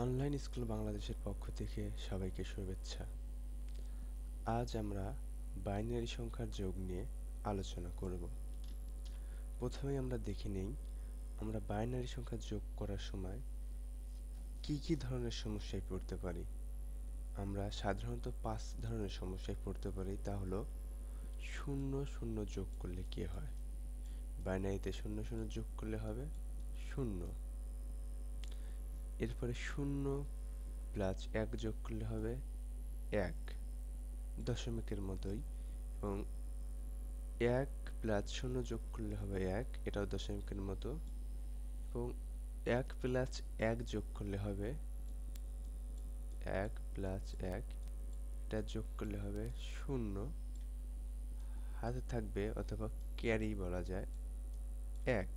Online school বাংলাদেশের পক্ষ থেকে সবাইকে শুভেচ্ছা। আজ আমরা বাইনারি সংখ্যার যোগ নিয়ে আলোচনা করব। প্রথমেই আমরা দেখে নেই আমরা বাইনারি সংখ্যা যোগ করার সময় কি ধরনের সমস্যায় পড়তে পারি। আমরা সাধারণত 5 ধরনের সমস্যায় পড়তে পারি। তা হলো শূন্য শূন্য যোগ করলে কি হয়। বাইনারিতে শূন্য শূন্য যোগ করলে হবে শূন্য। এরপরে শূন্য প্লাস 1 যোগ করলে হবে 1, দশমিকের মতোই। এবং 1 প্লাস 0 যোগ করলে হবে 1, এটাও দশমিকের মতো। এবং 1 প্লাস 1 যোগ করলে হবে 1 প্লাস 1, এটা যোগ করলে হবে 0। হাতে থাকবে অথবা ক্যারি বলা যায় 1।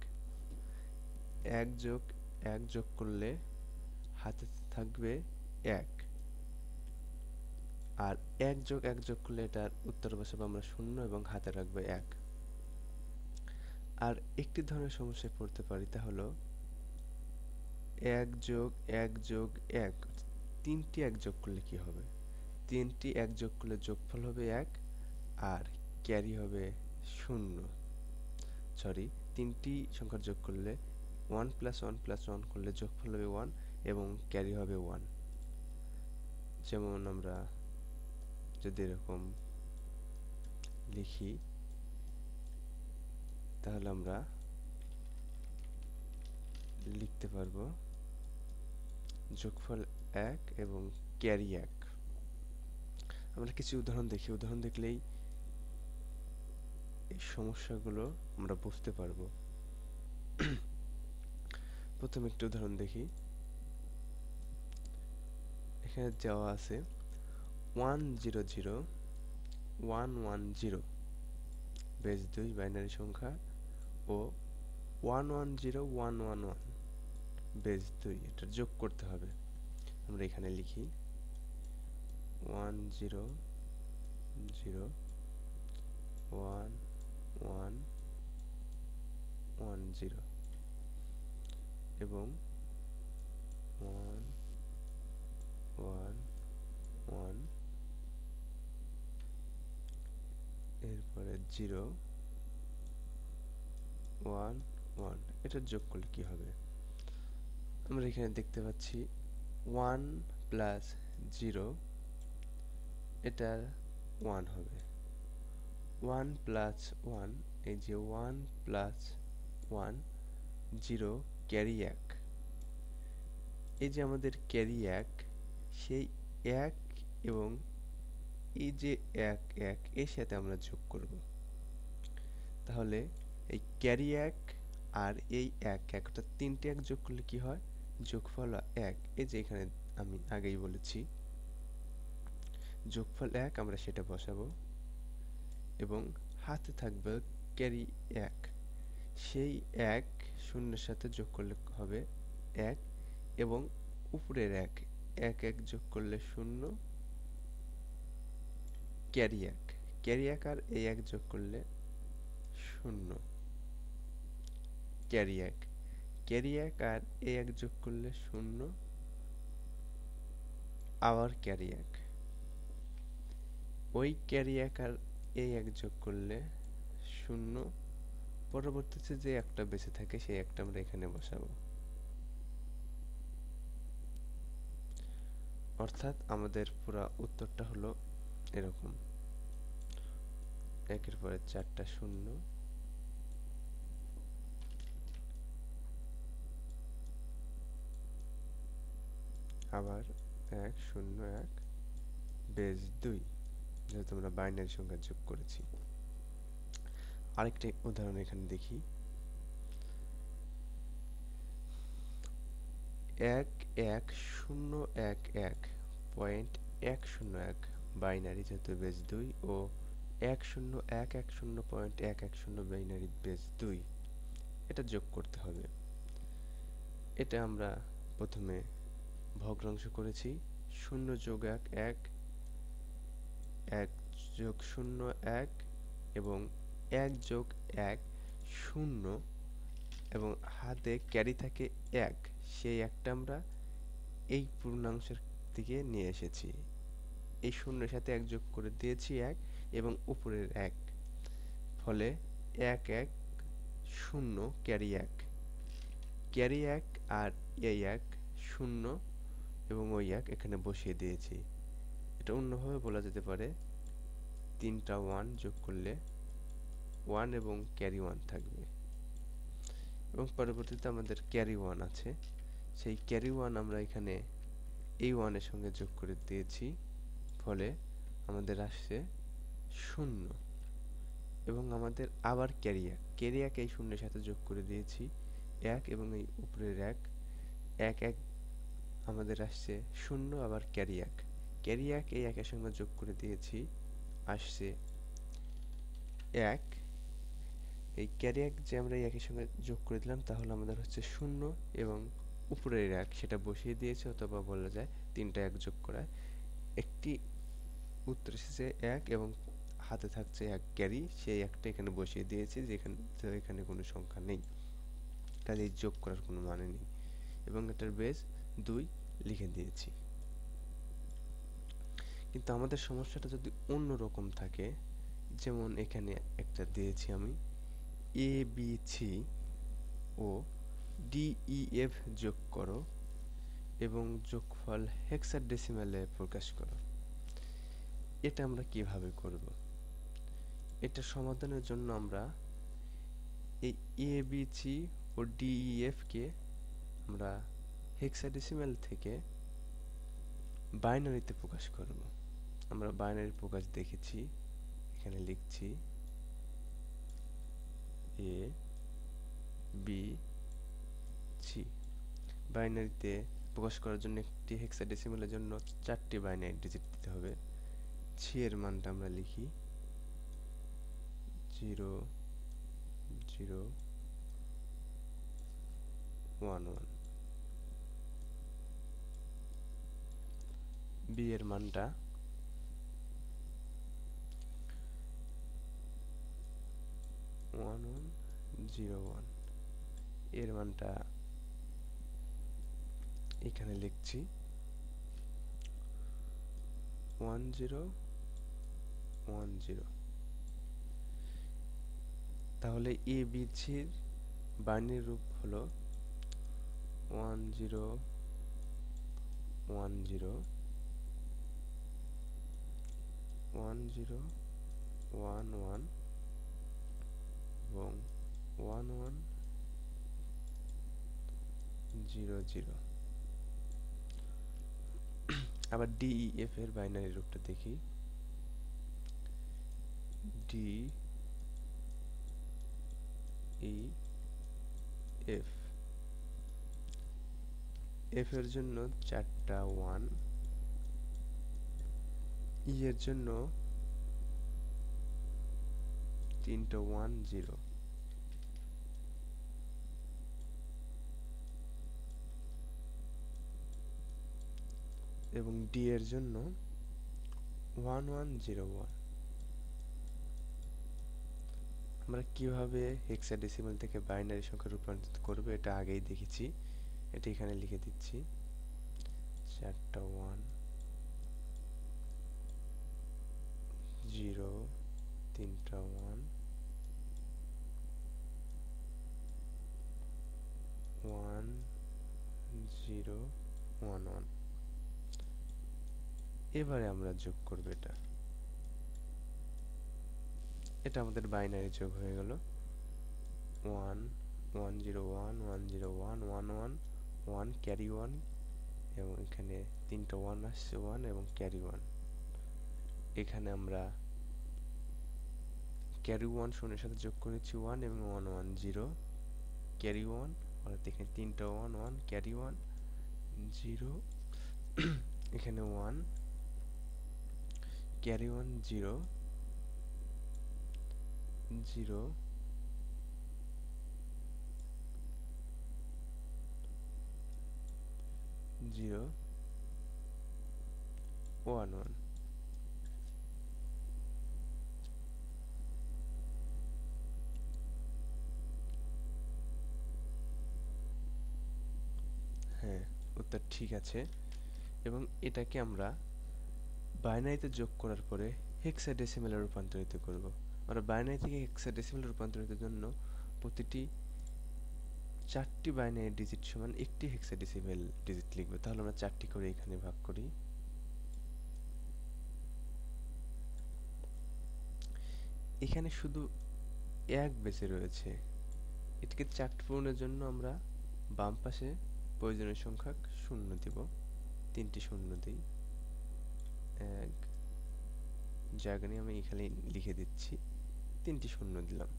1 যোগ 1 যোগ করলে হাতে থাকবে 1। আর 1 যোগ 1 যোগ করলে এটার উত্তর বসাবো আমরা 0 এবং হাতে রাখবে 1। আর একটি ধরনের সমস্যায় পড়তে পারি, তা হলো 1 যোগ 1 যোগ 1, 3টি 1 যোগ করলে কি হবে। 3টি 1 যোগ করলে যোগফল হবে 1 আর ক্যারি হবে 0। সরি, 3টি সংখ্যার যোগ করলে 1 প্লাস 1 প্লাস 1 করলে যোগফল হবে 1 এবং ক্যারি হবে 1। যেমন আমরা যদি এরকম লিখি তাহলে আমরা লিখতে পারবো যোগফল 1 এবং ক্যারি 1। আমরা কিছু উদাহরণ দেখি। উদাহরণ দেখলেই এই সমস্যাগুলো আমরা বুঝতে পারবো। প্রথম একটি উদাহরণ দেখি। এখানে দেওয়া আছে 100,110 বেস 2 বাইনারি সংখ্যা ও 110,111 বেস 2, এটা যোগ করতে হবে। আমরা এখানে লিখি 100,11110 এবং 111, এরপরে 0 1 1, এটা যোগ করলে কি হবে। আমরা এখানে দেখতে পাচ্ছি 1 প্লাস 0, এটা 1 হবে। 1 প্লাস 1, এই যে 1 প্লাস 1, 0 ক্যারি 1। এই যে আমাদের ক্যারি 1, সেই 1 এবং এই যে 1 1 এর সাথে আমরা যোগ করব। তাহলে এই ক্যারি 1 আর এই 1 1, অর্থাৎ 3টে 1 যোগ করলে কি হয়, যোগফল 1। এই যে এখানে আমি আগেই বলেছি যোগফল 1, আমরা সেটা বসাবো এবং হাতে থাকবে ক্যারি 1। সেই 1 শূন্যের সাথে যোগ করলে হবে 1 এবং উপরের 1 1 1 যোগ করলে 0 ক্যারি 1। ক্যারি 1 আর এই 1 যোগ করলে 0 ক্যারি 1। ক্যারি 1 আর এই 1 যোগ করলে 0 আবার ক্যারি 1। ওই ক্যারি 1 আর এই 1 যোগ করলে 0। পরবর্তীতে যে একটা বেঁচে থাকে সেই একটা আমরা এখানে বসাবো। অর্থাৎ আমাদের পুরো উত্তরটা হলো এরকম, 1 এর পরে 4টা 0, আবার 1 0 1 বেস 2, যেহেতু আমরা বাইনারি সংখ্যা যোগ করেছি। আরেকটি উদাহরণ এখানে দেখি। 11011.101 বাইনারি, যেহেতু বেস 2, ও 101110.110 বাইনারি বেস 2, এটা যোগ করতে হবে। এটা আমরা প্রথমে ভগ্নাংশ করেছি। 0 যোগ 1 1, 1 যোগ 0 1 এবং 1 যোগ 1 0 এবং হাতে ক্যারি থাকে 1, সেই একটা আমরা এই পূর্ণাংশের দিকে নিয়ে এসেছি। এই শূন্যের সাথে 1 যোগ করে দিয়েছি 1 এবং উপরের 1, ফলে 1 1 0 ক্যারি 1, ক্যারি 1 আর এই 1 0 এবং ওই 1 এখানে বসিয়ে দিয়েছি। এটা অন্যভাবে বলা যেতে পারে 3টা 1 যোগ করলে 1 এবং ক্যারি 1 থাকবে, এবং পরবর্তীতে আমাদের ক্যারি 1 আছে, সেই ক্যারি 1 আমরা এখানে এই 1 এর সঙ্গে যোগ করে দিয়েছি, ফলে আমাদের আসছে 0, এবং আমাদের আবার ক্যারি 1 এই শূন্যের সাথে যোগ করে দিয়েছি 1 এবং এই উপরের 1 1 1 আমাদের আসছে 0, আবার ক্যারি 1 এই 1 এর সঙ্গে যোগ করে দিয়েছি, আসছে 1, এই ক্যারি 1 যে আমরা এই 1 এর সঙ্গে যোগ করে দিলাম তাহলে আমাদের হচ্ছে 0 এবং উপরের 1 সেটা বসিয়ে দিয়েছে, অথবা বলা যায় 3টা 1 যোগ করায় একটি উত্তর এসেছে 1 এবং হাতে থাকছে 1 ক্যারি, সেই 1টা এখানে বসিয়ে দিয়েছি, এখানে কোনো সংখ্যা নেই, কাজে যোগ করার কোনো মানে নেই, এবং এটার বেস 2 লিখে দিয়েছি। কিন্তু আমাদের সমস্যাটা যদি অন্য রকম থাকে, যেমন এখানে একটা দিয়েছি আমি A B C O D E F যোগ করো এবং যোগফল হেক্সাডেসিমালে প্রকাশ করো, এটা আমরা কিভাবে করব? এটা সমাধানের জন্য আমরা এই A B C O D E F কে আমরা হেক্সাডেসিমাল থেকে বাইনারিতে প্রকাশ করব। আমরা বাইনারি প্রকাশ দেখেছি, এখানে লিখছি এ বি সি। বাইনারিতে প্রকাশ করার জন্য একটি হেক্সাডেসিমালের জন্য 4টি বাইনারি ডিজিট দিতে হবে। সি এর মানটা আমরা লিখি 0 0 1 1, বি এর মানটা 1 1 0 1, এর মানটা এখানে লিখছি 1 0 1 0। তাহলে এ বি সির বাইনারি রূপ হলো 1 0 1 0 1 0 1 1 এবং 1 1 0 0। আবার ডি ই এফ এর বাইনারি রূপটা দেখি ডি ই এফ। এফ এর জন্য 4টা 1, ই এর জন্য 3টা 1 0, এবং ডি এর জন্য 1 1 0 1। আমরা কিভাবে হেক্সাডেসিমাল থেকে বাইনারি সংখ্যা রূপান্তরিত করব এটা আগেই দেখেছি, এটা এখানে লিখে দিচ্ছি 4টা 1 0 3টা 1 1 0 1 1। এবারে আমরা যোগ করব এটা আমাদের বাইনারি যোগ হয়ে গেল 1 1 0 1 1 0 1 1 1 1 ক্যারি 1, এবং এখানে 3টা 1 আসছে 1 এবং ক্যারি 1। এখানে আমরা ক্যারি 1 শূন্যের সাথে যোগ করেছি 1 এবং 1 1 0 ক্যারি 1, অর্থাৎ এখানে 3টা 1 1 ক্যারি 1 0, এখানে 1 ক্যারি 1 0 0 0 1 1। হ্যাঁ, উত্তর ঠিক আছে। এবং এটাকে আমরা বাইনারিতে যোগ করার পরে হেক্সাডেসিমেলে রূপান্তরিত করব। আমরা বাইনারি থেকে হেক্সাডেসিমেলে রূপান্তরিতের জন্য প্রতিটি 4টি বাইনারি ডিজিট সমান একটি হেক্সাডেসিমেল ডিজিট লিখব। তাহলে আমরা 4টি করে এখানে ভাগ করি। এখানে শুধু 1 বেঁচে রয়েছে। এটাকে 4 পূরণের জন্য আমরা বাম পাশে প্রয়োজনীয় সংখ্যক শূন্য দিব। 3টি শূন্য দিই। 1 জায়গা নিয়ে আমি এখানে লিখে দিচ্ছি। 3টি শূন্য দিলাম।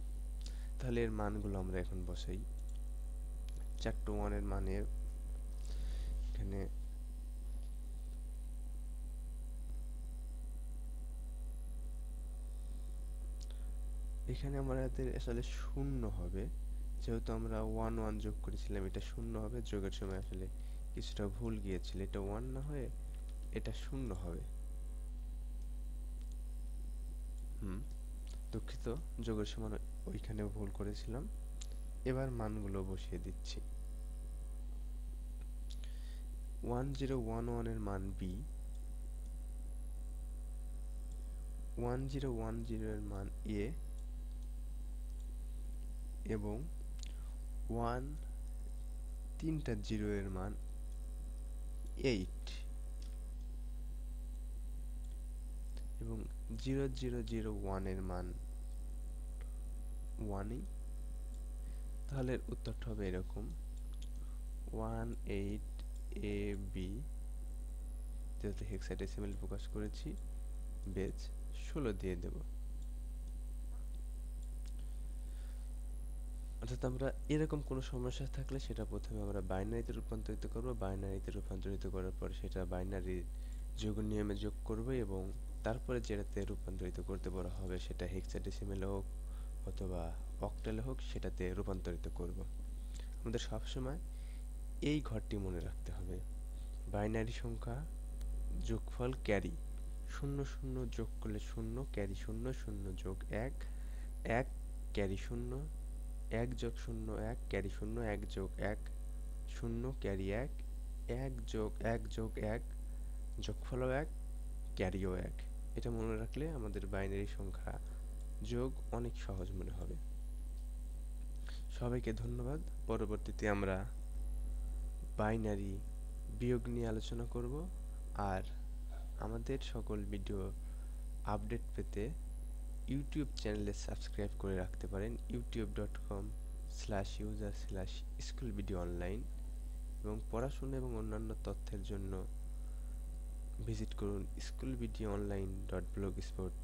তাহলে এর মানগুলো আমরা এখন বসাই। 4 1 এর মানে এখানে আমাদের আসলে শূন্য হবে, যেহেতু আমরা 1 1 যোগ করেছিলাম, এটা শূন্য হবে। যোগের সময় আসলে কিছুটা ভুল গিয়েছিল, এটা 1 না হয়ে এটা শূন্য হবে। দুঃখিত, যোগের সময় ওইখানে ভুল করেছিলাম। এবার মানগুলো বসিয়ে দিচ্ছি। 1011 এর মান b, 1010 এর মান a এবং 3টা 0 এর মান 8 এবং 0001 এর মান 1ই। তাহলে উত্তরটা হবে এরকম 18AB, যেহেতু হেক্সাডেসিমেল প্রকাশ করেছি, বেজ 16 দিয়ে দেব। অর্থাৎ আমরা এরকম কোনো সমস্যা থাকলে সেটা প্রথমে আমরা বাইনারিতে রূপান্তরিত করব। বাইনারিতে রূপান্তরিত করার পর সেটা বাইনারি যোগ নিয়মে যোগ করব এবং তারপরে যেটাতে রূপান্তরিত করতে বলা হবে সেটা হেক্সাডেসিমেলে হোক অথবা অক্টালে হোক সেটাতে রূপান্তরিত করব। আমাদের সবসময় এই ঘরটি মনে রাখতে হবে। বাইনারি সংখ্যা যোগফল ক্যারি, 0 0 যোগ করলে 0, ক্যারি 0, 0 যোগ 1, 1 ক্যারি 0, 1 যোগ 0 1, ক্যারি 0, 1 যোগ 1 0, ক্যারি 1, 1 যোগ 1 যোগ 1, যোগফলও 1, ক্যারিও 1। এটা মনে রাখলে আমাদের বাইনারি সংখ্যা যোগ অনেক সহজ মনে হবে। সবাইকে ধন্যবাদ। পরবর্তীতে আমরা বাইনারি বিয়োগ নিয়ে আলোচনা করব। আর আমাদের সকল ভিডিও আপডেট পেতে ইউটিউব চ্যানেলে সাবস্ক্রাইব করে রাখতে পারেন, youtube.com/user/schoolvideo-online, এবং পড়াশোনা এবং অন্যান্য তথ্যের জন্য ভিজিট করুন schoolvideo-online.blogspot